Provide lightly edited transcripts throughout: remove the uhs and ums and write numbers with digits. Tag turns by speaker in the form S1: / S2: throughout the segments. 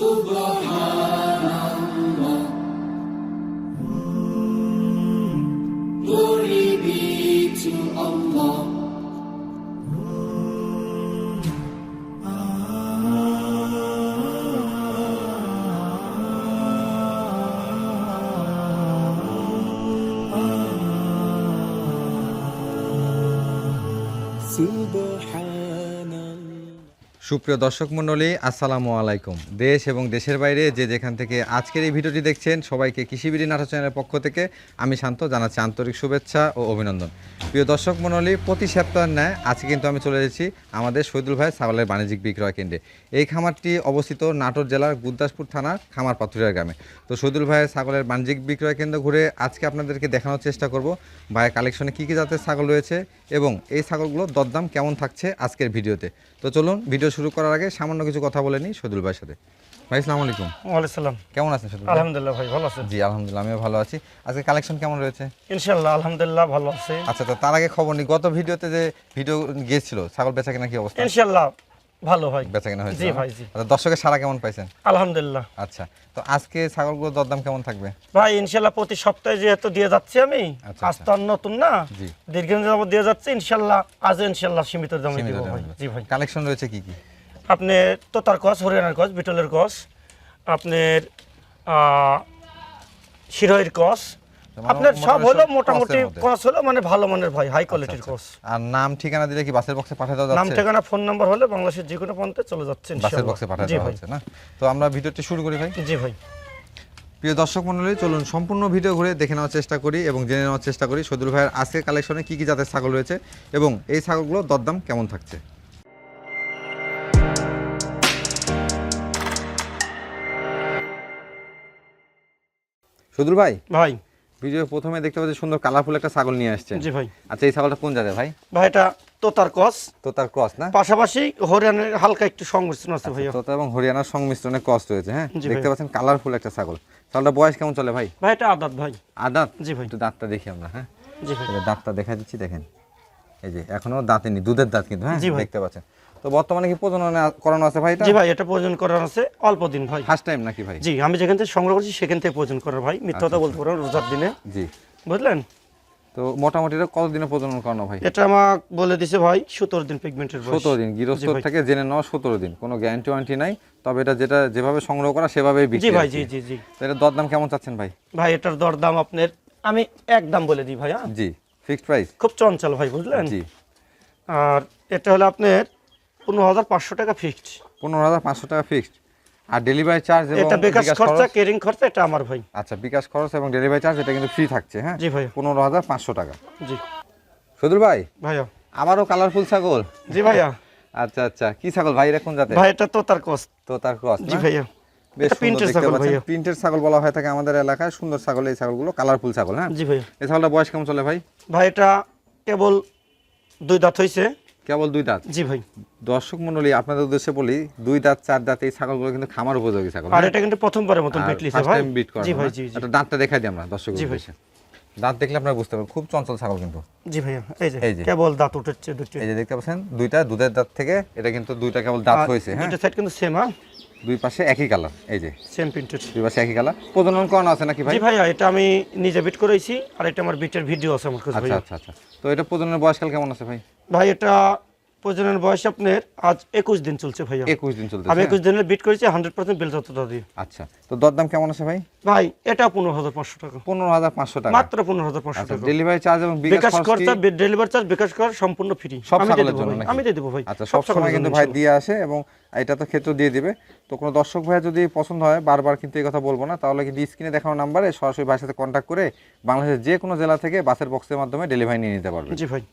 S1: Subhanallah, glory be to Allah.
S2: সুপ্রিয় দর্শক মণ্ডলী, আসসালামু আলাইকুম। দেশ এবং দেশের বাইরে যে যেখান থেকে আজকের এই ভিডিওটি দেখছেন, সবাইকে কৃষিবিড়ি নাটক চ্যানেলের পক্ষ থেকে আমি শান্ত জানাচ্ছি আন্তরিক শুভেচ্ছা ও অভিনন্দন। প্রিয় দর্শক মণ্ডলী, প্রতি সপ্তাহের ন্যায় আজকে কিন্তু আমি চলে এসেছি আমাদের শহীদুল ভাই ছাগলের বাণিজ্যিক বিক্রয় কেন্দ্রে। এই খামারটি অবস্থিত নাটোর জেলার গুরদাসপুর থানার খামার পাথুরিয়া গ্রামে। তো শহীদুল ভাইয়ের ছাগলের বাণিজ্যিক বিক্রয় কেন্দ্র ঘুরে আজকে আপনাদেরকে দেখানোর চেষ্টা করব ভাইয়ের কালেকশনে কী কী জাতের ছাগল রয়েছে এবং এই ছাগলগুলোর দরদাম কেমন থাকছে আজকের ভিডিওতে। তো চলুন ভিডিও শুরু করার আগে সামান্য কিছু কথা বলে নিই শহীদুল ভাইয়ের সাথে। ভাই আসসালামু আলাইকুম।
S3: ওয়ালাইকুম সালাম।
S2: কেমন আছেন শহীদুল?
S3: আলহামদুলিল্লাহ ভাই, ভালো আছেন?
S2: জি আলহামদুলিল্লাহ, আমিও ভালো আছি। আজকে কালেকশন কেমন রয়েছে?
S3: ইনশাআল্লাহ আলহামদুলিল্লাহ ভালো আছে।
S2: আচ্ছা, তো তার আগে খবর নিই, গত ভিডিওতে যে ভিডিও গিয়েছিল ছাগল বেচা কেনা কি অবস্থা?
S3: ইনশাআল্লাহ ভালো হয়,
S2: বেচা কেনা হয়েছে?
S3: জি ভাই জি।
S2: আচ্ছা, দর্শকের সাড়া কেমন পাইছেন?
S3: আলহামদুলিল্লাহ।
S2: আচ্ছা, তো আজকে ছাগলগুলোর দরদাম কেমন থাকবে?
S3: ভাই ইনশাআল্লাহ প্রতি সপ্তাহে যেহেতু দিয়ে যাচ্ছি আমি,
S2: আচ্ছা,
S3: আজ তো আর নতুন না,
S2: জি
S3: দীর্ঘদিন যাবত দিয়ে যাচ্ছি। ইনশাআল্লাহ আজ ইনশাআল্লাহ সীমিত দামে দিব ভাই। জি ভাই।
S2: কালেকশন রয়েছে কি কি?
S3: আপনি তোতার কস, হরিয়ানার কস, বিটলের কস, আপনার শিরোয়ের কস, আপনার সব হলো মোটামুটি কস হলো মানে ভালো মানের ভাই, হাই কোয়ালিটির কস।
S2: আর নাম ঠিকানা দিলে কি বাসের বক্সে পাঠিয়ে দেওয়া যাচ্ছে?
S3: নাম ঠিকানা ফোন নাম্বার হলে বাংলাদেশের যে কোনো প্রান্তে চলে যাচ্ছে
S2: বাসের
S3: ইনশাআল্লাহ।
S2: বক্সে পাঠিয়ে দেওয়া হচ্ছে না? তো আমরা ভিডিওটি শুরু করি ভাই।
S3: জি ভাই।
S2: প্রিয় দর্শক মণ্ডলী, চলুন সম্পূর্ণ ভিডিও ঘুরে দেখে নেওয়ার চেষ্টা করি এবং জেনে নেওয়ার চেষ্টা করি শহীদুল ভাইয়ের আজকের কালেকশনে কী কী জাতের ছাগল রয়েছে এবং এই ছাগলগুলোর দরদাম কেমন থাকছে। শহীদুল ভাই,
S3: ভাই
S2: ভিডিও প্রথমে দেখতে পাচ্ছি সুন্দর কালারফুল একটা ছাগল নিয়ে আসছেন।
S3: জি ভাই।
S2: আচ্ছা, এই ছাগলটা কোন জাতের ভাই?
S3: ভাই এটা তোতার ক্রস,
S2: তোতার ক্রস না?
S3: পাশাপাশি হরিয়ানার হালকা একটু সংমিশ্রণ আছে ভাই।
S2: তোতা এবং হরিয়ানার সংমিশ্রণে ক্রস রয়েছে। হ্যাঁ,
S3: জি
S2: দেখতে
S3: ভাই।
S2: পাচ্ছেন কালারফুল একটা ছাগল। ছাগলটা বয়স কেমন চলে ভাই?
S3: ভাই এটা আদাত ভাই।
S2: আদাত?
S3: জি ভাই।
S2: একটু দাঁতটা দেখি আমরা। হ্যাঁ
S3: জি ভাই।
S2: এই দাঁতটা দেখা দিচ্ছি, দেখেন এই যে এখনো দাঁতেনি, দুধের দাঁত কিন্তু। হ্যাঁ
S3: জি ভাই।
S2: দেখতে পাচ্ছেন। তো বর্তমানে কি প্রজনন করানো আছে ভাই? এটা
S3: জি ভাই, এটা প্রয়োজন করার আছে অল্প দিন ভাই।
S2: ফার্স্ট টাইম নাকি ভাই?
S3: জি, আমি যেখান থেকে সংগ্রহ করছি সেখান থেকে প্রয়োজন করার ভাই, মিথ্যা কথা বলতে পারবো না রোজার দিনে।
S2: জি,
S3: বুঝলেন?
S2: তো মোটামুটি এটা কতদিনে প্রজনন করানো ভাই?
S3: এটা আমাকে বলে দিছে ভাই 17 দিন প্রেগন্যান্টের বয়স।
S2: 17 দিন গৃহস্থ থেকে জেনে নেওয়া 17 দিন, কোনো গ্যারান্টি ওয়ারেন্টি নাই, তবে এটা যেটা যেভাবে সংগ্রহ করা সেভাবেই বিক্রি।
S3: জি ভাই জি জি জি।
S2: তো এটা দরদাম কেমন চাচ্ছেন ভাই?
S3: ভাই এটার দরদাম আপনার আমি একদম বলে দিই ভাই। হ্যাঁ
S2: জি, ফিক্সড প্রাইস?
S3: খুব চঞ্চল ভাই, বুঝলেন?
S2: জি।
S3: আর এটা হলো আপনার 15,500 টাকা ফিক্সড।
S2: 15,500 টাকা ফিক্সড। আর ডেলিভারি চার্জ এবং
S3: এটা বিকাশ খরচা, কেরিং খরচা এটা আমার ভাই।
S2: আচ্ছা, বিকাশ খরচ এবং ডেলিভারি চার্জ এটা কিন্তু ফ্রি থাকছে। হ্যাঁ
S3: জি ভাই।
S2: 15,500 টাকা।
S3: জি
S2: শহীদুল ভাই,
S3: ভাইয়া।
S2: আবারও কালারফুল ছাগল?
S3: জি ভাইয়া।
S2: আচ্ছা আচ্ছা, কি ছাগল ভাই? এটা কোন জাতের?
S3: ভাই এটা তোতার ক্রস।
S2: তোতার ক্রস?
S3: জি ভাইয়া।
S2: বেশ
S3: এটা প্রিন্টের
S2: সুন্দর দেখতে
S3: ছাগল
S2: পাচ্ছেন।
S3: ভাইয়া।
S2: প্রিন্টের ছাগল বলা হয় থাকে আমাদের এলাকায়, সুন্দর ছাগল এই ছাগলগুলো, কালারফুল ছাগল। হ্যাঁ
S3: জি ভাইয়া।
S2: এই ছাগলটা বয়স কেমন চলে ভাই?
S3: ভাই এটা কেবল 2 দাঁত হইছে।
S2: কেবল 2 দাঁত?
S3: জি ভাই।
S2: দর্শক মণ্ডলী, আপনাদের উদ্দেশ্যে বলি 2 দাঁত 4 দাঁত এই ছাগলগুলো কিন্তু খামার উপযোগী ছাগল।
S3: আর এটা কিন্তু প্রথমবারের মতন বিট লিছে ভাই। জি ভাই জি জি।
S2: এটা দাঁতটা দেখাই দিই আমরা দর্শকদের উদ্দেশ্যে। দাঁত দেখলে আপনারা বুঝতে পারবেন, খুব চঞ্চল ছাগল কিন্তু।
S3: জি ভাইয়া, এই যে কেবল দাঁত উঠেছে দুটো।
S2: এই যে দেখতে পাচ্ছেন দুইটা দুধের দাঁত থেকে এটা কিন্তু দুইটা কেবল দাঁত হয়েছে। হ্যাঁ,
S3: দুটো সাইড কিন্তু সেম। হ্যাঁ,
S2: দুই পাশে একই কালার, এই যে
S3: সেম প্রিন্টেড,
S2: দুই পাশে একই কালার। প্রজনন করানো আছে নাকি ভাই?
S3: জি ভাইয়া, এটা আমি নিজে বিট করেছি আর এটা আমার বিটের ভিডিও আছে আমার কাছে।
S2: আচ্ছা আচ্ছা আচ্ছা। তো এটা প্রজননের বয়সকাল কেমন আছে ভাই?
S3: ভাই এটা প্রজননের বয়স আপনার আজ 21 দিন চলছে ভাইয়া।
S2: 21 দিন চলছে?
S3: আমি 21 দিনের বিট করেছি 100% বেলজাতটা দিয়ে।
S2: আচ্ছা, তো দরদাম কেমন আছে ভাই?
S3: ভাই এটা 15,500 টাকা।
S2: 15,500 টাকা
S3: মাত্র 15,500 টাকা।
S2: ডেলিভারি চার্জ এবং
S3: বিকাশ খরচা, ডেলিভারি চার্জ, বিকাশ খরচ সম্পূর্ণ ফ্রি।
S2: সব ছাগলের জন্য নাকি?
S3: আমি দিয়ে দেব ভাই।
S2: আচ্ছা, সব সময় কিন্তু ভাই দিয়ে আসে এবং এটা তো ক্ষেত্র দিয়ে দিবে। তো কোনো দর্শক ভাই যদি পছন্দ হয়, বারবার কিন্তু এই কথা বলবো না, তাহলে কিন্তু স্ক্রিনে দেখানো নাম্বারে সরাসরি ভাইয়ের সাথে কন্ট্যাক্ট করে বাংলাদেশের যে কোনো জেলা থেকে বাসের বক্সের মাধ্যমে ডেলিভারি নিয়ে নিতে পারবে।
S3: জি ভাই।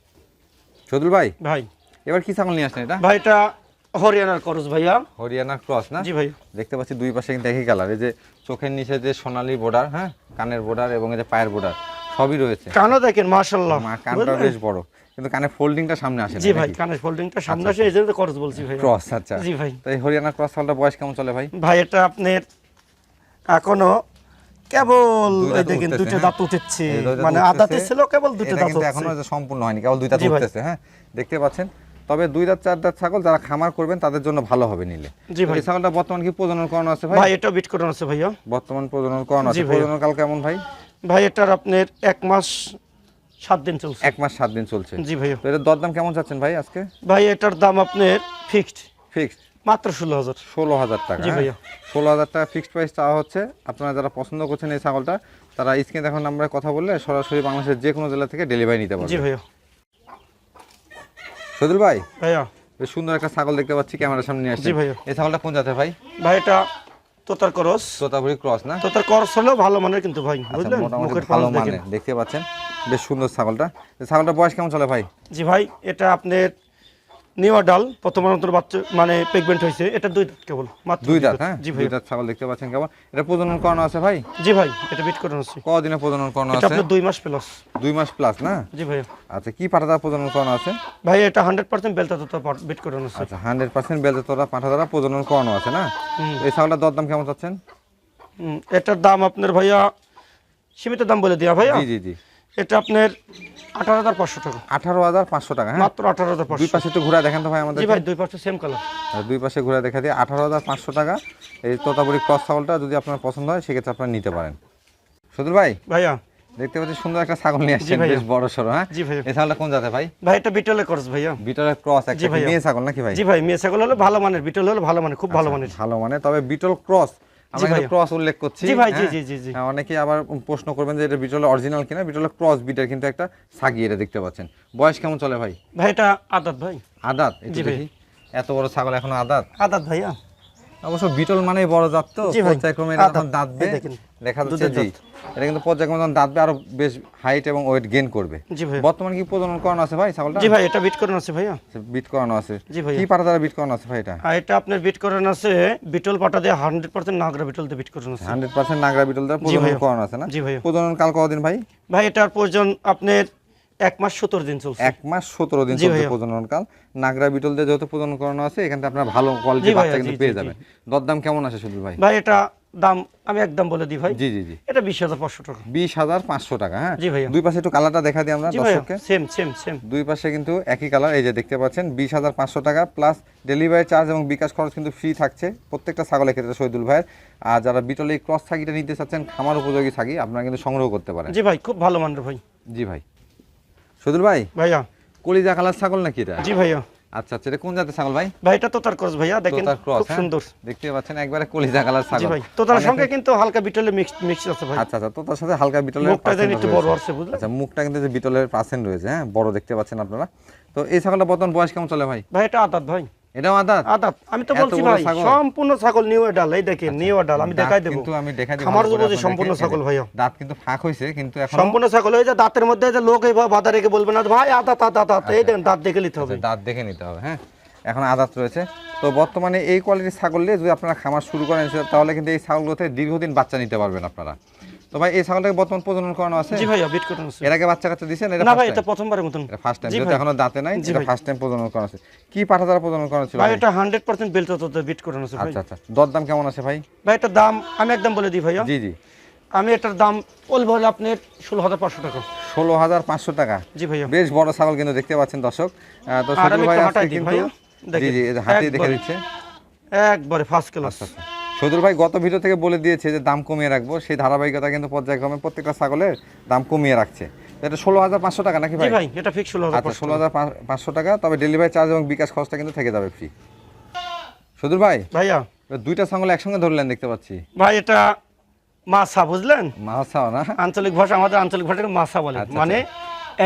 S2: শহীদুল ভাই,
S3: ভাই
S2: এবার কি ছাগল নিয়ে আসলেন এটা?
S3: ভাই এটা হরিয়ানার ক্রস ভাইয়া।
S2: হরিয়ানার ক্রস না?
S3: জি ভাই।
S2: দেখতে পাচ্ছি দুই পাশে কিন্তু একই কালার, এই যে চোখের নিচে যে সোনালী বর্ডার, হ্যাঁ কানের বর্ডার এবং এই যে পায়ের বর্ডার সবই রয়েছে।
S3: কানও দেখেন মাশাআল্লাহ,
S2: কানটা বেশ বড়, কিন্তু কানের ফোল্ডিংটা সামনে আসে না।
S3: জি ভাই, কানের ফোল্ডিংটা সামনে আসে, এইজন্য তো ক্রস বলছি ভাই।
S2: ক্রস? আচ্ছা
S3: জি ভাই।
S2: তো এই হরিয়ানা ক্রস ছাগলটা বয়স কেমন চলে ভাই?
S3: ভাই এটা আপনার এখনো কেবল এই দেখেন দুটো দাঁত উঠেছে, মানে আদাতে ছিল কেবল দুটো দাঁত উঠেছে,
S2: এখনো সম্পূর্ণ হয়নি, কেবল দুইটা দাঁত উঠেছে। হ্যাঁ দেখতে পাচ্ছেন তবে 2 দাঁত 4 দাঁত ছাগল যারা খামার করবেন তাদের জন্য ভালো হবে নিলে।
S3: জি ভাই।
S2: এই ছাগলটা বর্তমান কি প্রজনন করানো আছে ভাই?
S3: ভাই এটা বিট করানো আছে ভাইয়া।
S2: বর্তমান প্রজনন করানো আছে।
S3: জি ভাইয়া।
S2: প্রজনন কাল কেমন ভাই?
S3: ভাই এটার আপনার 1 মাস 7 দিন চলছে।
S2: 1 মাস 7 দিন চলছে।
S3: জি ভাইয়া।
S2: তো এটার দরদাম কেমন চাচ্ছেন ভাই আজকে?
S3: ভাই এটার দাম আপনার ফিক্সড মাত্র 16,000।
S2: 16,000 টাকা।
S3: জি ভাইয়া।
S2: 16,000 টাকা ফিক্সড প্রাইস চাওয়া হচ্ছে। আপনারা যারা পছন্দ করছেন এই ছাগলটা তারা স্ক্রিনে দেখানো নম্বরে কথা বললে সরাসরি বাংলাদেশের যে কোনো জেলা থেকে ডেলিভারি নিতে পারবে।
S3: জি ভাইয়া।
S2: সদুল ভাই,
S3: ভাইয়া
S2: বেশ সুন্দর একটা ছাগল দেখতে পাচ্ছি ক্যামেরার সামনে নিয়ে আসছে।
S3: জি ভাইয়া।
S2: এই ছাগলটা কোন জাতের ভাই?
S3: ভাই এটা তোতার ক্রস।
S2: তোতাপুরি ক্রস না?
S3: তোতার ক্রস হলো ভালো মানের কিন্তু ভাই, বুঝলেন?
S2: মোটামুটি
S3: মুখের
S2: ভালো
S3: পালস দেখেন।
S2: মানের দেখতে পাচ্ছেন, বেশ সুন্দর ছাগলটা। এই ছাগলটার বয়স কেমন চলে ভাই?
S3: জি ভাই এটা আপনার নিউ ডাল প্রথমান্তর বাচ্চা মানে প্রেগন্যান্ট হয়েছে। এটা 2 দাঁত কেবল মাত্র
S2: 2 দাঁত। হ্যাঁ,
S3: জি
S2: 2
S3: ভাই।
S2: দাঁত ছাগল দেখতে পাচ্ছেন কেমন। এটা প্রজনন করানো আছে ভাই?
S3: জি ভাই এটা বিট করানো আছে।
S2: কতদিনে প্রজনন করানো
S3: এটা
S2: আছে?
S3: আপনার 2 মাস প্লাস।
S2: 2 মাস প্লাস না?
S3: জি ভাই।
S2: আচ্ছা, কি পাঠা দ্বারা প্রজনন করানো আছে?
S3: ভাই এটা 100% বেলতা তোতা বিট করানো আছে।
S2: আচ্ছা, 100% বেলচা তোরা পাঠা দ্বারা প্রজনন করানো আছে না? এই ছাগলটার দরদাম কেমন চাচ্ছেন?
S3: এটার দাম আপনার ভাইয়া সীমিত দাম বলে দিয়া ভাইয়া।
S2: জি জি জি।
S3: এটা আপনার 18,500 টাকা।
S2: 18,500 টাকা। হ্যাঁ,
S3: মাত্র 18,500।
S2: দুই পাশে একটু ঘুরে দেখেন তো ভাই আমাদের।
S3: জি ভাই দুই পাশে সেম কালার।
S2: দুই পাশে ঘুরে দেখা দিয়ে 18,500 টাকা। এই তোতাপুরি ক্রস ছাগলটা যদি আপনার পছন্দ হয় সেক্ষেত্রে আপনারা নিতে পারেন। সদুল ভাই,
S3: ভাইয়া
S2: দেখতে পাচ্ছি সুন্দর একটা ছাগল নিয়ে আসছেন,
S3: ভাইয়া।
S2: বেশ বড় সরো। হ্যাঁ,
S3: জি ভাইয়া।
S2: এই ছাগলটা কোন জাতের ভাই?
S3: ভাই এটা বিটলের ক্রস ভাইয়া।
S2: বিটলের ক্রস, একটা
S3: জি ভাইয়া।
S2: মেয়ে ছাগল নাকি ভাই?
S3: জি ভাই মেয়ে ছাগল হলো ভালো মানের, বিটল হলো ভালো মানের, খুব ভালো মানের।
S2: ভালো মানে, তবে বিটল ক্রস আমরা কিন্তু
S3: ভাইয়া।
S2: ক্রস উল্লেখ করছি।
S3: জি ভাই, জি
S2: হ্যাঁ।
S3: জি জি জি।
S2: অনেকেই আবার প্রশ্ন করবেন যে এটা বিটলের অরিজিনাল কিনা। বিটলের ক্রস বিটের কিন্তু একটা ছাগি, এটা দেখতে পাচ্ছেন। বয়স কেমন চলে ভাই?
S3: ভাই এটা আদাত ভাই।
S2: আদাত? একটু
S3: জি ভাই।
S2: দেখি, এত বড় ছাগল এখনো আদাত?
S3: আদাত ভাইয়া।
S2: অবশ্য বিটল মানেই বড় জাত, তো
S3: জি ভাই।
S2: পর্যায়ক্রমে এটা
S3: আদাত।
S2: যখন দাঁতবে
S3: এই দেখেন,
S2: দেখা যাচ্ছে।
S3: দুধের
S2: জি,
S3: দাঁত।
S2: এটা কিন্তু পর্যায়ক্রমে যখন দাঁতবে আরো বেশ হাইট এবং ওয়েট গেইন করবে।
S3: জি ভাই।
S2: বর্তমানে কি প্রজনন করানো আছে ভাই ছাগলটা?
S3: জি ভাই এটা বিট করানো আছে ভাইয়া।
S2: বিট করানো আছে।
S3: জি ভাইয়া।
S2: কি পাটা দ্বারা বিট করানো আছে ভাই এটা?
S3: আর এটা আপনার বিট করানো আছে বিটল পাটা দিয়ে 100% নাগরা বিটল দিয়ে বিট করানো আছে।
S2: 100% নাগরা বিটল দ্বারা প্রজনন
S3: ভাইয়া।
S2: করানো আছে না?
S3: জি ভাইয়া।
S2: প্রজনন কাল কতদিন ভাই?
S3: ভাই এটার প্রয়োজন আপনার 1 মাস 17 দিন চলছে।
S2: 1 মাস 17 দিন
S3: জি
S2: চলছে
S3: ভাইয়া।
S2: প্রজনন কাল। নাগরা বিটল দিয়ে যেহেতু প্রজনন করানো আছে, এখান থেকে আপনার ভালো কোয়ালিটি
S3: জি ভাইয়া,
S2: বাচ্চা কিন্তু
S3: জি,
S2: পেয়ে
S3: জি,
S2: যাবেন। দরদাম কেমন আছে সুদূর ভাই?
S3: ভাই এটা দাম আমি একদম বলে দিই ভাই।
S2: জি জি জি।
S3: এটা 20,500 টাকা।
S2: 20,500 টাকা। হ্যাঁ,
S3: জি ভাইয়া।
S2: দুই পাশে একটু কালারটা দেখা দিই আমরা
S3: জি ভাইয়া
S2: দর্শককে।
S3: Same same same.
S2: দুই পাশে কিন্তু একই কালার, এই যে দেখতে পাচ্ছেন। 20,500 টাকা প্লাস ডেলিভারি চার্জ এবং বিকাশ খরচ কিন্তু ফ্রি থাকছে প্রত্যেকটা ছাগলের ক্ষেত্রে শহীদুল ভাইয়ের। আর যারা বিটলে ক্রস ছাগিটা নিতে চাচ্ছেন, খামার উপযোগী ছাগি, আপনারা কিন্তু সংগ্রহ করতে পারেন।
S3: জি ভাই খুব ভালো মানের ভাই।
S2: জি ভাই। শহীদুল ভাই,
S3: ভাইয়া
S2: কলিজা কালার ছাগল নাকি এটা?
S3: জি ভাইয়া।
S2: আচ্ছা আচ্ছা, এটা কোন জাতের ছাগল ভাই?
S3: ভাই এটা তোতার ক্রস ভাইয়া, দেখেন
S2: তোতার ক্রস।
S3: খুব সুন্দর।
S2: দেখতে পাচ্ছেন একবারে কলিজা কালার
S3: জি
S2: ছাগল।
S3: ভাই তোতার সঙ্গে কিন্তু হালকা বিটলে মিক্স আছে ভাই।
S2: আচ্ছা আচ্ছা, তোতার সাথে হালকা বিটলের
S3: মুখটা যেন
S2: percent
S3: একটু
S2: রয়েছে।
S3: বড় আছে বুঝলেন।
S2: আচ্ছা, মুখটা কিন্তু যে বিটলের পার্সেন্ট রয়েছে। হ্যাঁ, বড় দেখতে পাচ্ছেন আপনারা। তো এই ছাগলটা বর্তমান বয়স কেমন চলে ভাই?
S3: ভাই এটা আদাত ভাই।
S2: এটাও আদাত?
S3: আদাত আমি তো
S2: এত
S3: বলছি
S2: বড়
S3: ভাই
S2: ছাগল?
S3: সম্পূর্ণ ছাগল নিউ ডাল। এই দেখেন নিউ ডাল আমি দেখাই দেব।
S2: কিন্তু আমি দেখাই দেব
S3: খামার
S2: ভালো করে
S3: জগতে
S2: আপনাদেরকে।
S3: সম্পূর্ণ ছাগল ভাইয়া।
S2: দাঁত কিন্তু ফাঁক হইছে, কিন্তু এখন
S3: সম্পূর্ণ ছাগল হয়ে যায় দাঁতের মধ্যে যে লোক এইভাবে বাধা রেখে বলবে না ভাই আদাত আদাত আদাত। এই দেখেন দাঁত দেখে নিতে হবে।
S2: দাঁত দেখে নিতে হবে। হ্যাঁ, এখন আদাত রয়েছে। তো বর্তমানে এই কোয়ালিটির ছাগল দিয়ে যদি আপনারা খামার শুরু করেন, তাহলে কিন্তু এই ছাগলগুলোতে দীর্ঘদিন বাচ্চা নিতে পারবেন আপনারা। তো ভাই এই ছাগলটাকে বর্তমান প্রজনন করানো আছে?
S3: জি ভাইয়া বিট করানো আছে।
S2: এর আগে বাচ্চা কাচ্চা দিয়েছেন?
S3: না ভাই এটা প্রথমবারের মতন।
S2: ফার্স্ট টাইম,
S3: জি
S2: যেহেতু
S3: ভাই।
S2: এখনো দাঁতে নাই,
S3: জি
S2: এটা
S3: ভাই।
S2: ফার্স্ট টাইম প্রজনন করানো আছে। কি পাঠা দ্বারা প্রজনন করানো ছিল
S3: ভাই
S2: ভাই?
S3: এটা 100% বেলটা তো বিট করানো আছে ভাই।
S2: আচ্ছা আচ্ছা, দরদাম কেমন আছে ভাই?
S3: ভাই এটার দাম আমি একদম বলে দিই ভাইয়া।
S2: জি জি।
S3: আমি এটার দাম বলবো হলো আপনার 16,500 টাকা।
S2: 16,500 টাকা।
S3: জি ভাইয়া।
S2: বেশ বড় ছাগল কিন্তু দেখতে পাচ্ছেন দর্শক। তো
S3: আর
S2: সজল
S3: আমি
S2: ভাই
S3: একটু
S2: আজকে
S3: হাঁটাই দিই
S2: কিন্তু
S3: ভাইয়া।
S2: জি
S3: দেখেন,
S2: জি, এই যে হাতে দেখে
S3: একবারে।
S2: দিচ্ছে।
S3: একবারে ফার্স্ট ক্লাস।
S2: আচ্ছা আচ্ছা। সজল ভাই গত ভিডিও থেকে বলে দিয়েছে যে দাম কমিয়ে রাখবো, সেই ধারাবাহিকতা কিন্তু পর্যায়ক্রমে প্রত্যেকটা ছাগলের দাম কমিয়ে রাখছে। তো এটা 16,500 টাকা নাকি
S3: জি
S2: ভাই?
S3: ভাই এটা ফিক্স 16,500
S2: আচ্ছা, 16,500 টাকা। তবে ডেলিভারি চার্জ এবং বিকাশ খরচটা কিন্তু থেকে যাবে ফ্রি। সজল ভাই,
S3: ভাইয়া
S2: দুইটা ছাগল একসঙ্গে ধরলেন দেখতে পাচ্ছি।
S3: ভাই এটা মাছা বুঝলেন,
S2: মাছাও না?
S3: আঞ্চলিক ভাষা আমাদের আঞ্চলিক ভাষাকে মাছা বলে।
S2: আচ্ছা,
S3: মানে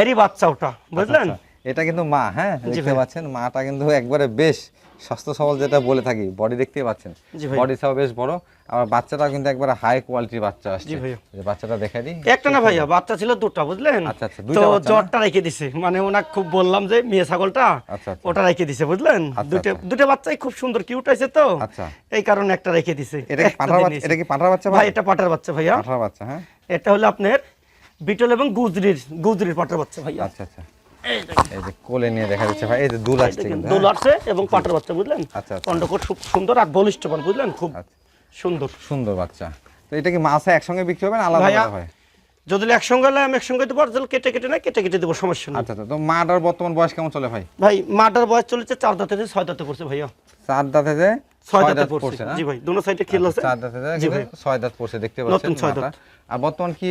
S3: এরই বাচ্চা ওটা বুঝলেন।
S2: আচ্ছা, এটা কিন্তু মা। হ্যাঁ, দেখতে
S3: ভাইয়া।
S2: পাচ্ছেন মাটা কিন্তু একবারে বেশ স্বাস্থ্য সবল, যেটা বলে থাকি। বডি দেখতে পাচ্ছেন,
S3: জি ভাইয়া।
S2: বডি সব বেশ বড়। আবার বাচ্চাটাও কিন্তু একবারে হাই কোয়ালিটির বাচ্চা আসছে।
S3: জি ভাইয়া।
S2: যে বাচ্চাটা দেখাই দিই।
S3: একটা না ভাইয়া, বাচ্চা ছিল দুটো বুঝলেন।
S2: আচ্ছা, আচ্ছা,
S3: তো
S2: দুইটা বাচ্চা না?
S3: জ্বরটা রেখে দিছে, মানে ওনাকে খুব বললাম যে মেয়ে ছাগলটা
S2: আচ্ছা, আচ্ছা।
S3: ওটা রেখে দিছে বুঝলেন।
S2: আচ্ছা, আচ্ছা।
S3: দুটো বাচ্চাই খুব সুন্দর কিউট আছে তো,
S2: আচ্ছা।
S3: এই কারণে একটা রেখে দিছে।
S2: এটা কি পাঁঠার বাচ্চা? এটা কি পাঁঠার বাচ্চা
S3: ভাই এটা পাটার বাচ্চা ভাইয়া।
S2: পাঁঠার বাচ্চা। হ্যাঁ,
S3: এটা হলো আপনার বিটল এবং গুজরির পাটার বাচ্চা ভাইয়া।
S2: আচ্ছা আচ্ছা। এই যে কোলে নিয়ে দেখা যাচ্ছে ভাই, এই যে দুল আসছে কিন্তু।
S3: দোল আসছে এবং পাটার বাচ্চা বুঝলেন।
S2: আচ্ছা, আচ্ছা।
S3: কন্ডকট খুব সুন্দর আর বলিষ্ঠবান বুঝলেন, খুব
S2: আচ্ছা।
S3: সুন্দর।
S2: সুন্দর বাচ্চা। তো এটা কি মাছা একসঙ্গে বিক্রি হবে না আলাদা
S3: ভাইয়া,
S2: আলাদা হয়?
S3: যদি একসঙ্গে হলে আমি একসঙ্গে দেবো, আর যদি কেটে কেটে না কেটে কেটে দেবো, সমস্যা নেই।
S2: আচ্ছা আচ্ছা, তো মাটার বর্তমান বয়স কেমন চলে ভাই?
S3: ভাই মাটার বয়স চলেছে 4 দাঁতে 6 দাঁতে পড়ছে ভাইয়া।
S2: 4 দাঁতে যে
S3: 6 দাঁতে পড়ছে জি ভাই, দুনো সাইডে খিল আছে।
S2: 4 দাঁতে যে 6 দাঁত পড়ছে দেখতে পাচ্ছেন মাটা। আর বর্তমান কি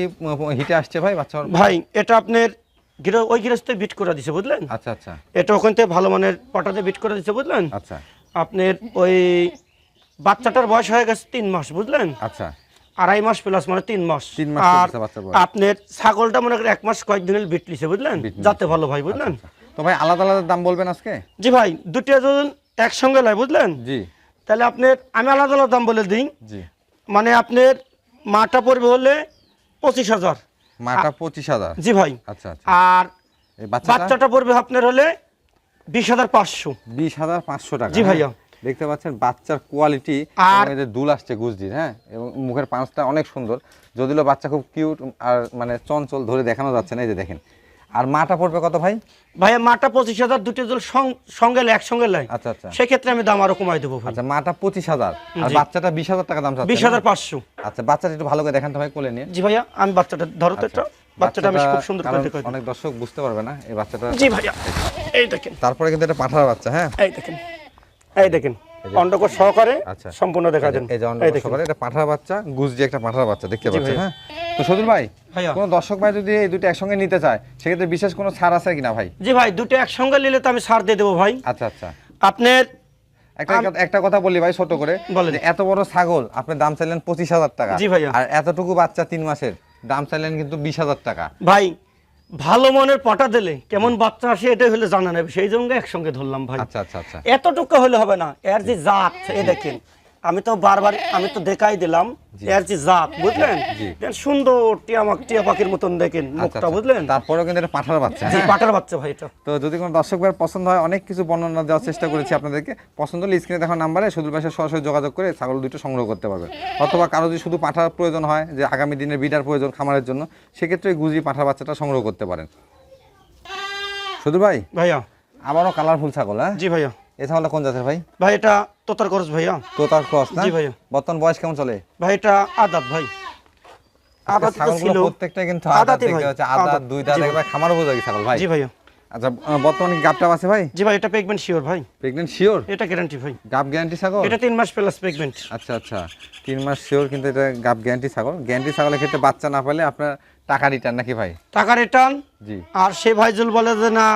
S2: হিটে আসছে ভাই বাচ্চা?
S3: ভাই এটা আপনার ওই গৃহস্থ বিট করে দিছে বুঝলেন।
S2: আচ্ছা আচ্ছা,
S3: এটা ওখান থেকে ভালো মানের পাটাতে বিট করে দিছে বুঝলেন।
S2: আচ্ছা,
S3: আপনার ওই বাচ্চাটার বয়স হয়ে গেছে 3 মাস বুঝলেন।
S2: আচ্ছা,
S3: 2.5 মাস প্লাস মানে 3 মাস। আর আপনার ছাগলটা মনে করেন 1 মাস কয়েকদিনের বিট লিছে বুঝলেন, যাতে ভালো ভাই বুঝলেন।
S2: তো ভাই আলাদা আলাদা দাম বলবেন আজকে?
S3: জি ভাই, দুটো যদি একসঙ্গে লাই বুঝলেন
S2: জি,
S3: তাহলে আপনার আমি আলাদা আলাদা দাম বলে দিই।
S2: জি,
S3: মানে আপনার মাটা পড়বে হলে 25,000।
S2: মাটা 25,000
S3: জি ভাই।
S2: আচ্ছা আচ্ছা, আর
S3: এই বাচ্চাটা পড়বে আপনার হলে 20,500।
S2: 20,500 টাকা।
S3: জি ভাইয়া,
S2: দেখতে পাচ্ছেন বাচ্চার কোয়ালিটি,
S3: আর
S2: এই যে দুল আসছে গুজদির, হ্যাঁ, এবং মুখের পাঁচটা অনেক সুন্দর, যদিও বাচ্চা খুব কিউট আর মানে চঞ্চল, ধরে দেখানো যাচ্ছে না, এই যে দেখেন। আর মাটা পড়বে কত ভাই?
S3: ভাইয়া মাটা 25,000, দুটো জল সঙ্গে লাই একসঙ্গে লাই।
S2: আচ্ছা আচ্ছা,
S3: সেক্ষেত্রে আমি দাম আরো কমাই দেবো ভাই।
S2: আচ্ছা, মাটা 25,000 আর বাচ্চাটা 20,000 টাকা দাম চাচ্ছে।
S3: 20,500।
S2: আচ্ছা, বাচ্চাটা একটু ভালো করে দেখান তো ভাই, কোলে নিয়ে।
S3: জি ভাইয়া, আমি বাচ্চাটা ধরো তো, এটা বাচ্চাটা আমি খুব সুন্দর করে দেখাই।
S2: অনেক দর্শক বুঝতে পারবে না এই বাচ্চাটা।
S3: জি ভাইয়া, এই দেখেন।
S2: তারপরে কিন্তু এটা পাঠার বাচ্চা, হ্যাঁ,
S3: এই দেখেন, এই দেখেন অন্ডকোষ সহকারে সম্পূর্ণ দেখা দেন।
S2: এই যে অন্ডকোষ সহকারে এটা পাঠার বাচ্চা, গুজদি একটা পাঠার বাচ্চা দেখতে পাচ্ছেন, হ্যাঁ। তো সদুল ভাই, কোন দর্শক ভাই যদি এই দুটো একসঙ্গে নিতে চায় সেক্ষেত্রে বিশেষ কোনো ছাড় আছে কিনা ভাই?
S3: জি ভাই, দুটো একসঙ্গে নিলে তো আমি ছাড় দিয়ে দেবো ভাই।
S2: আচ্ছা আচ্ছা,
S3: আপনার
S2: একটা কথা বলি ভাই ছোট করে, যে এত বড় ছাগল আপনি দাম চাইলেন 25,000 টাকা।
S3: জি ভাইয়া।
S2: আর এতটুকু বাচ্চা 3 মাসের দাম চাইলেন কিন্তু 20,000 টাকা।
S3: ভাই ভালো মানের পাটা দিলে কেমন বাচ্চা আসে এটা হলে জানা নেবে, সেই জন্য একসঙ্গে ধরলাম ভাই।
S2: আচ্ছা আচ্ছা আচ্ছা,
S3: এতটুকু হলে হবে না, এর যে জাত এ দেখেন, আমি তো বারবার আমি তো দেখাই দিলাম এর যে জাত বুঝলেন, সুন্দর টিয়া পাখির মতন দেখেন মুখটা বুঝলেন।
S2: তারপরেও কিন্তু এটা পাঠার বাচ্চা,
S3: জি পাঠার বাচ্চা ভাই এটা।
S2: তো যদি কোনো দর্শক ভাইয়ের পছন্দ হয়, অনেক কিছু বর্ণনা দেওয়ার চেষ্টা করেছি আপনাদেরকে, পছন্দ হলে স্ক্রিনে দেখা নাম্বারে সদুল ভাইয়ের সরাসরি যোগাযোগ করে ছাগল দুটো সংগ্রহ করতে পারবেন। অথবা কারো যদি শুধু পাঠার প্রয়োজন হয়, যে আগামী দিনের বিডার প্রয়োজন খামারের জন্য, সেক্ষেত্রে গুজি পাঠার বাচ্চাটা সংগ্রহ করতে পারেন। সদুল ভাই,
S3: ভাইয়া
S2: আবারও কালারফুল ছাগল, হ্যাঁ।
S3: জি ভাইয়া।
S2: এই ছাগলটা কোন জাতের ভাই?
S3: ভাই এটা তোতার ক্রস ভাইয়া।
S2: তোতার ক্রস না?
S3: জি ভাইয়া।
S2: বর্তমান বয়স কেমন চলে
S3: ভাই? এটা আদাত ভাই।
S2: আদাত ছাগলগুলো প্রত্যেকটা কিন্তু আদাত দেখতে হচ্ছে, আদাত দুই দাঁত, একবার খামার উপযোগী ছাগল ভাই।
S3: জি ভাইয়া।
S2: আচ্ছা, বর্তমানে কি গাবটা আছে ভাই?
S3: জি ভাই, এটা প্রেগন্যান্ট শিওর ভাই।
S2: Pregnant sure?
S3: এটা গ্যারান্টি ভাই।
S2: গাব গ্যারান্টি ছাগল?
S3: এটা 3 মাস প্লাস প্রেগন্যান্ট।
S2: আচ্ছা আচ্ছা, 3 মাস শিওর, কিন্তু এটা গাব গ্যারান্টি ছাগল। গ্যারান্টি ছাগলের ক্ষেত্রে বাচ্চা না পেলে আপনার টাকা রিটার্ন নাকি ভাই?
S3: টাকা রিটার্ন।
S2: জি।
S3: আর সে ভাইজুল বলে যে না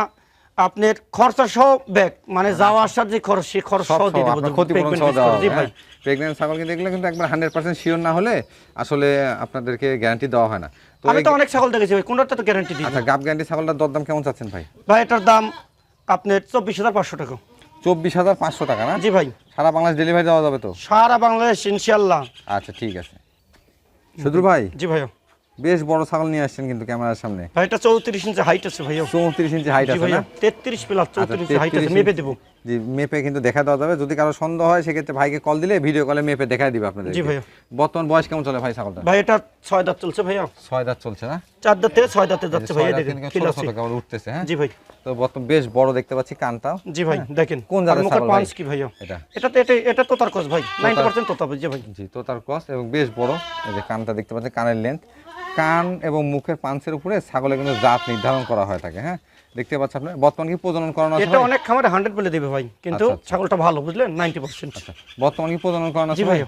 S3: আপনার খরচা সহ ব্যাক, মানে যাওয়া আসার যে খরচ সেই খরচ সহ দিয়ে দেব,
S2: ক্ষতিপূরণ সহ দেওয়া হবে।
S3: জি ভাই।
S2: প্রেগন্যান্ট ছাগল কিন্তু এগুলো কিন্তু একবার 100% শিওর না হলে আসলে আপনাদেরকে গ্যারান্টি দেওয়া হয় না। তো
S3: আমি তো অনেক ছাগল দেখেছি ভাই, কোনটাতে তো গ্যারান্টি দিই।
S2: আচ্ছা, গাব গ্যারান্টি ছাগলটার দরদাম কেমন চাচ্ছেন ভাই?
S3: ভাই এটার দাম আপনার 24,500 টাকা।
S2: 24,500 টাকা না?
S3: জি ভাই।
S2: সারা বাংলাদেশ ডেলিভারি দেওয়া যাবে তো?
S3: সারা বাংলাদেশ ইনশাআল্লাহ।
S2: আচ্ছা ঠিক আছে। সদুল ভাই,
S3: জি ভাইয়া,
S2: বেশ বড় ছাগল নিয়ে আসছেন কিন্তু ক্যামেরার সামনে।
S3: ভাই এটা 34 ইঞ্চি হাইট আছে ভাইয়া।
S2: 34 ইঞ্চি হাইট আছে না?
S3: 33 প্লাস 34 ইঞ্চি হাইট আছে, মেপে দেব।
S2: জি, মেপে কিন্তু দেখা দেওয়া যাবে। যদি কারো সন্দেহ হয় সেক্ষেত্রে ভাইকে কল দিলে ভিডিও কলে মেপে দেখাই দিবে আপনাদের।
S3: জি ভাইয়া।
S2: বর্তমান বয়স কেমন চলে ভাই ছাগলটা?
S3: ভাই এটা 6 দাঁত চলছে ভাইয়া।
S2: 6 দাঁত চলছে না?
S3: 4 দাঁত থেকে 6 দাঁতে যাচ্ছে ভাইয়া, দেখেন
S2: ছোট ছোট কেবল উঠতেছে, হ্যাঁ।
S3: জি ভাই।
S2: তো বর্তমান বেশ বড় দেখতে পাচ্ছি কানটাও।
S3: জি ভাই দেখেন
S2: কোন জাতের ছাগল ভাই?
S3: পাঁচ কি ভাইয়া? এটা তোতার ক্রস ভাই, 90% তোতা জি ভাই।
S2: জি, তোতার ক্রস এবং বেশ বড়। এই যে কানটা দেখতে পাচ্ছেন, কানের লেন্থ, কান এবং মুখের পাঁচের উপরে ছাগলের কিন্তু জাত নির্ধারণ করা হয় থাকে, হ্যাঁ। দেখতে পাচ্ছেন আপনি বর্তমানে কি প্রজনন করানো আছে?
S3: এটা অনেক খামারে 100 বলে দিবে ভাই, কিন্তু ছাগলটা ভালো বুঝলেন, 90%।
S2: আচ্ছা, বর্তমানে কি প্রজনন করানো আছে?
S3: জি ভাই।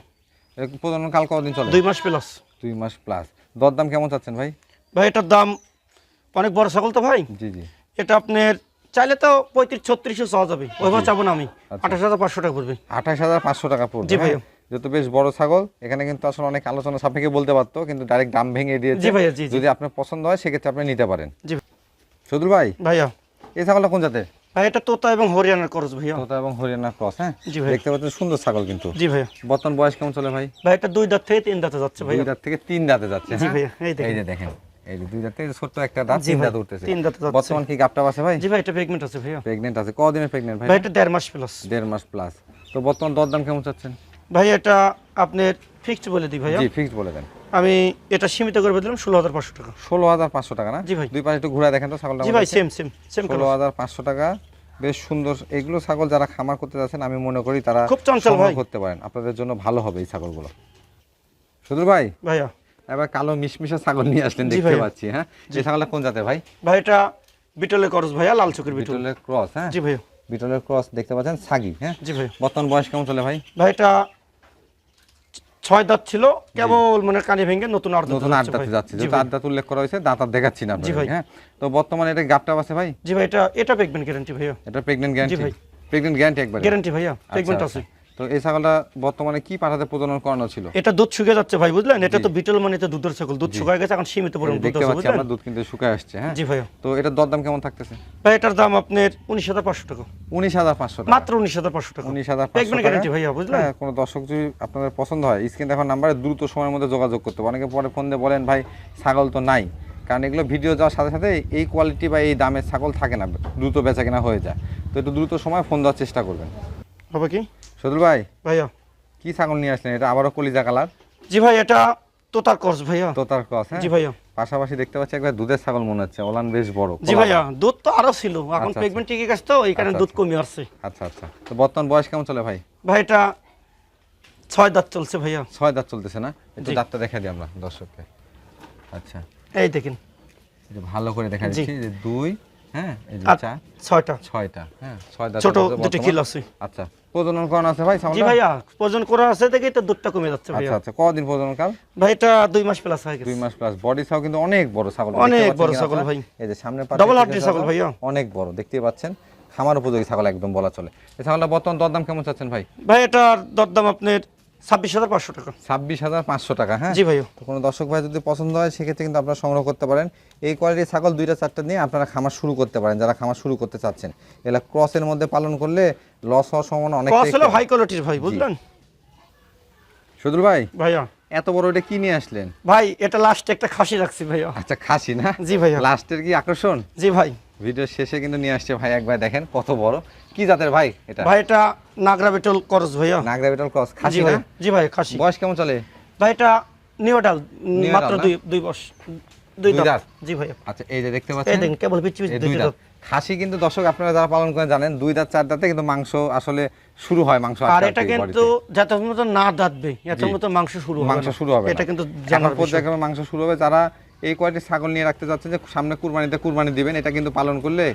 S2: প্রজনন কাল কতদিন চলে?
S3: 2 মাস প্লাস।
S2: 2 মাস প্লাস। দরদাম কেমন চাচ্ছেন ভাই?
S3: ভাই এটার দাম অনেক বড় ছাগল তো ভাই।
S2: জি জি।
S3: এটা আপনার চাইলে তো 35-36 চাওয়া যাবে, ওইভাবে চাবো না আমি। 28,500 টাকা পড়বে।
S2: 28,500 টাকা পড়বে।
S3: জি ভাই।
S2: যেহেতু বেশ বড় ছাগল, এখানে কিন্তু আসলে অনেক আলোচনা সাপেক্ষে বলতে পারতো, কিন্তু ডাইরেক্ট দাম ভেঙে দিয়েছে।
S3: জি ভাইয়া, জি।
S2: যদি আপনার পছন্দ হয় সেক্ষেত্রে আপনি নিতে পারেন।
S3: জি
S2: সদুল ভাই,
S3: ভাইয়া
S2: এই ছাগলটা কোন জাতের?
S3: ভাই এটা তোতা এবং হরিয়ানার ক্রস ভাইয়া।
S2: তোতা এবং হরিয়ানা ক্রস, হ্যাঁ।
S3: জি ভাই।
S2: দেখতে পাচ্ছেন সুন্দর ছাগল কিন্তু।
S3: জি ভাইয়া।
S2: বর্তমান বয়স কেমন চলে ভাই?
S3: ভাই এটা 2 দাঁত থেকে 3 দাঁতে যাচ্ছে ভাই।
S2: 2 দাঁত থেকে 3 দাঁতে যাচ্ছে,
S3: জি
S2: হ্যাঁ।
S3: ভাইয়া, এই
S2: এই যে দেখেন, এই যে 2 দাঁত থেকে ছোট একটা দাঁত,
S3: জি
S2: 3
S3: ভাই,
S2: দাঁত উঠতেছে।
S3: 3 দাঁতে যাচ্ছে।
S2: বর্তমান কি গাবটা আছে ভাই?
S3: জি ভাই, এটা প্রেগন্যান্ট আছে ভাইয়া।
S2: প্রেগন্যান্ট আছে। কতদিনের প্রেগন্যান্ট ভাই?
S3: ভাই এটা 1.5 মাস প্লাস।
S2: 1.5 মাস প্লাস। তো বর্তমান দরদাম কেমন চাচ্ছেন?
S3: ভাই এটা আপনার ফিক্সড বলে দিই ভাইয়া।
S2: জি, ফিক্সড বলে দেন।
S3: আমি এটা সীমিত করে দিলাম 16,500 টাকা।
S2: 16,500 টাকা না?
S3: জি ভাই।
S2: দুই পাশে একটু ঘুরে দেখেন তো ছাগলটা।
S3: জি ভাই, সেম
S2: 16,500 টাকা। বেশ সুন্দর। এগুলো ছাগল যারা খামার করতে যাচ্ছেন আমি মনে করি তারা
S3: খুব চঞ্চল ভাই
S2: করতে পারেন, আপনাদের জন্য ভালো হবে এই ছাগলগুলো। সদুল ভাই,
S3: ভাইয়া
S2: এবার কালো মিশমিশা ছাগল নিয়ে আসলেন
S3: জি
S2: দেখতে
S3: ভাইয়া।
S2: পাচ্ছি। হ্যাঁ, এই ছাগলটা কোন জাতের ভাই?
S3: ভাই এটা বিটলের করস ভাইয়া, লাল চোখের বিটল।
S2: বিটলের ক্রস। হ্যাঁ,
S3: জি ভাইয়া।
S2: বিটলের ক্রস দেখতে পাচ্ছেন, ছাগি। হ্যাঁ,
S3: জি ভাইয়া।
S2: বর্তমান বয়স কেমন চলে ভাই?
S3: ভাই এটা 6 দাঁত ছিল, কেবল মানে কানে ভেঙে নতুন আর
S2: নতুন 8 দাঁতে যাচ্ছে, যেহেতু 8 দাঁত উল্লেখ করা হয়েছে, দাঁত আর দেখাচ্ছি না
S3: জি ভাই।
S2: আপনাদের। হ্যাঁ, তো বর্তমানে এটা গাবটা আছে ভাই?
S3: জি ভাই, এটা প্রেগন্যান্ট গ্যারান্টি ভাইয়া।
S2: এটা প্রেগন্যান্ট
S3: জি
S2: গ্যারান্টি?
S3: ভাই।
S2: প্রেগন্যান্ট গ্যারান্টি একবার?
S3: গ্যারান্টি ভাইয়া,
S2: আচ্ছা,
S3: প্রেগন্যান্ট
S2: আচ্ছা।
S3: আছে।
S2: তো এই ছাগলটা বর্তমানে কি পাঠাতে প্রজনন করানো ছিল?
S3: এটা দুধ শুকিয়ে যাচ্ছে ভাই, বুঝলেন? এটা তো বিটল মানে তো দুধের ছাগল, দুধ শুকিয়ে গেছে, এখন সীমিত পরিমাণ দুধ
S2: দেখতে
S3: আছে,
S2: পাচ্ছি
S3: বুঝলেন?
S2: আমরা, দুধ কিন্তু শুকায় আসছে। হ্যাঁ,
S3: জি ভাইয়া।
S2: তো এটার দরদাম কেমন থাকতেছে?
S3: ভাই এটার দাম আপনার 19,500 টাকা।
S2: 19,500 টাকা?
S3: মাত্র 19,500 টাকা।
S2: 19,500
S3: প্রেগন্যান্ট গ্যারান্টি ভাইয়া, বুঝলেন?
S2: হ্যাঁ, কোনো দর্শক যদি আপনাদের পছন্দ হয়, স্ক্রিন দেখার নাম্বারে দ্রুত সময়ের মধ্যে যোগাযোগ করতে হবে। অনেকে পরে ফোন দিয়ে বলেন ভাই ছাগল তো নাই, কারণ এগুলো ভিডিও যাওয়ার সাথে সাথে এই কোয়ালিটি বা এই দামের ছাগল থাকে না, দ্রুত বেচা কেনা হয়ে যায়। তো একটু দ্রুত সময় ফোন দেওয়ার চেষ্টা করবেন।
S3: হবে কি
S2: সদুল ভাই,
S3: ভাইয়া?
S2: কি ছাগল নিয়ে আসলেন? এটা আবারও কলিজা কালার?
S3: জি ভাই, এটা তোতার করস ভাইয়া।
S2: তোতার ক্রস। হ্যাঁ
S3: জি ভাইয়া।
S2: পাশাপাশি দেখতে পাচ্ছি একবার দুধের ছাগল মনে হচ্ছে, ওলান বেশ বড়।
S3: জি ভাইয়া, দুধ তো আরো ছিল, এখন
S2: আচ্ছা,
S3: প্রেগন্যান্ট টিকে গেছে তো এই কারণে
S2: আচ্ছা,
S3: দুধ কমে আসছে।
S2: আচ্ছা আচ্ছা। তো বর্তমান বয়স কেমন চলে ভাই?
S3: ভাই এটা 6 দাঁত চলছে ভাইয়া।
S2: 6 দাঁত চলতেছে না? একটু
S3: জি।
S2: দাঁতটা দেখা দিই আমরা দর্শককে। আচ্ছা,
S3: এই দেখেন,
S2: এই যে ভালো করে দেখা
S3: জি।
S2: দিচ্ছি যে 2, হ্যাঁ, এই যে
S3: আর
S2: 4,
S3: 6টা
S2: 6টা। হ্যাঁ, 6 দাঁত
S3: ছোট
S2: চলতেছে
S3: দুটো
S2: বর্তমান।
S3: কিল আছে।
S2: আচ্ছা, প্রজনন করানো আছে ভাই
S3: জি
S2: ছাগলটা?
S3: ভাইয়া, প্রয়োজন করা আছে দেখেই তো দুধটা কমে যাচ্ছে ভাইয়া।
S2: আচ্ছা আচ্ছা, কদিন প্রজনন কাল?
S3: ভাই এটা 2 মাস প্লাস হয়ে
S2: 2
S3: গেছে।
S2: মাস প্লাস। বডি ছাগল কিন্তু অনেক বড় ছাগল,
S3: অনেক
S2: দেখতে পাচ্ছেন
S3: বড়
S2: কিনা
S3: ছাগল
S2: আপনারা?
S3: ভাই।
S2: এই যে সামনের পাশে
S3: Double
S2: থেকে
S3: hearted ছাগল ভাইয়া।
S2: অনেক বড়, দেখতেই পাচ্ছেন। খামার উপযোগী ছাগল একদম বলা চলে। এই ছাগলটা বর্তমান দরদাম কেমন চাচ্ছেন ভাই?
S3: ভাই এটার দরদাম আপনার 26,500 টাকা।
S2: 26,500 টাকা। হ্যাঁ,
S3: জি ভাইয়া।
S2: তো কোনো দর্শক ভাই যদি পছন্দ হয় সেক্ষেত্রে কিন্তু আপনারা সংগ্রহ করতে পারেন। এই কোয়ালিটির ছাগল 2টা 4টা নিয়ে আপনারা খামার শুরু করতে পারেন, যারা খামার শুরু করতে চাচ্ছেন। এগুলা ক্রসের মধ্যে পালন করলে লস হওয়ার সম্ভাবনা
S3: কস
S2: অনেকটাই
S3: হলো
S2: কম।
S3: হাই কোয়ালিটির ভাই, বুঝলেন?
S2: সদুল ভাই,
S3: ভাইয়া
S2: এত বড় এটা কি নিয়ে আসলেন?
S3: ভাই এটা লাস্টে একটা খাসি রাখছি ভাইয়া।
S2: আচ্ছা, খাসি না?
S3: জি ভাইয়া।
S2: লাস্টের কি আকর্ষণ?
S3: জি ভাই।
S2: ভিডিও শেষে কিন্তু নিয়ে আসছে ভাই, একবার দেখেন কত বড়। কি জাতের ভাই এটা?
S3: ভাই এটা নাগরা বিটল করস ভাইয়া।
S2: নাগরা বিটল ক্রস,
S3: জি
S2: খাসি না?
S3: ভাই। জি ভাই, খাসি।
S2: বয়স কেমন চলে?
S3: ভাই এটা নিউডাল,
S2: নিউ
S3: মাত্র
S2: অ্যাডাল্ট না?
S3: 2 বছর, 2
S2: দুই
S3: দাঁত।
S2: দাঁত?
S3: জি ভাইয়া।
S2: আচ্ছা, এই যে দেখতে
S3: এই
S2: পাচ্ছেন,
S3: দেখেন কেবল পিচ্ছি
S2: এই
S3: পিচ্ছি
S2: 2
S3: 2
S2: দাঁত
S3: দাঁত।
S2: খাসি কিন্তু দর্শক আপনারা যারা পালন করেন জানেন, 2 দাঁত 4 দাঁতে কিন্তু মাংস আসলে শুরু হয়, মাংস
S3: আর
S2: আসতে
S3: এটা
S2: আসতে
S3: কিন্তু
S2: বডিতে।
S3: যত মতো না দাঁতবে এত
S2: জি।
S3: মতো মাংস শুরু হবে
S2: মাংস
S3: না।
S2: শুরু হবে
S3: এটা
S2: না।
S3: কিন্তু
S2: এখন
S3: জানার বিষয়।
S2: পর্যায়ক্রমে মাংস শুরু হবে। যারা এই কোয়ালিটির ছাগল নিয়ে রাখতে যাচ্ছে যে সামনে কুরবানিতে কুরবানি দিবেন, এটা কিন্তু পালন করলে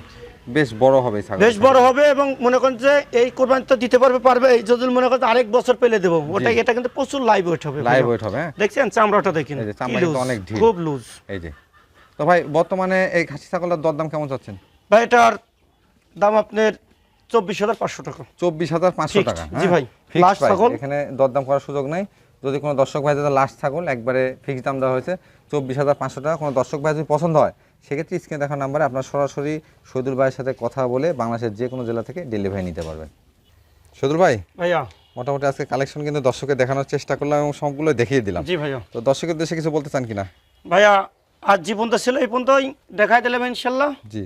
S2: বেশ বড় হবে ছাগল।
S3: বেশ বড় হবে এবং মনে করেন যে এই কোরবানি তো দিতে পারবে এই যদি মনে করেন আরেক বছর পেলে দেবো ওটা, এটা কিন্তু প্রচুর লাইভ ওয়েট হবে।
S2: লাইভ ওয়েট হবে। হ্যাঁ,
S3: দেখছেন চামড়াটা দেখেন,
S2: এই যে
S3: কি
S2: চামড়া কিন্তু
S3: loose,
S2: অনেক ঢিল।
S3: খুব লুজ।
S2: এই যে। তো ভাই বর্তমানে এই খাসি ছাগলটার দরদাম কেমন চাচ্ছেন?
S3: ভাই এটার দাম আপনার 24,500 টাকা।
S2: 24,500 টাকা?
S3: Fixed, জি ভাই।
S2: Fixed
S3: Last
S2: price,
S3: ছাগল।
S2: এখানে দরদাম করার সুযোগ নাই। যদি কোনো দর্শক ভাই যাদের লাস্ট ছাগল একবারে ফিক্স দাম দেওয়া হয়েছে 24,500 টাকা। কোনো দর্শক ভাই যদি পছন্দ হয় সেক্ষেত্রে স্ক্রিনে দেখা নাম্বারে আপনার সরাসরি সদুল ভাইয়ের সাথে কথা বলে বাংলাদেশের যে কোনো জেলা থেকে ডেলিভারি নিতে পারবেন। সদুল ভাই,
S3: ভাইয়া
S2: মোটামুটি আজকে কালেকশন কিন্তু দর্শকের দেখানোর চেষ্টা করলাম এবং সবগুলো দেখিয়ে দিলাম।
S3: জি ভাইয়া।
S2: তো দর্শকের দেশে কিছু বলতে চান কিনা?
S3: ভাইয়া আজ জীবনটা ছিল এই পর্যন্তই, দেখাই দিলাম ইনশাল্লাহ।
S2: জি,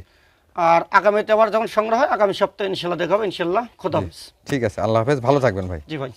S3: আর আগামীতে আবার যখন সংগ্রহ হয় আগামী সপ্তাহে ইনশাল্লাহ দেখাবো ইনশাল্লাহ। খোদা হাফেজ।
S2: ঠিক আছে, আল্লাহ হাফেজ, ভালো থাকবেন ভাই।
S3: জি ভাই।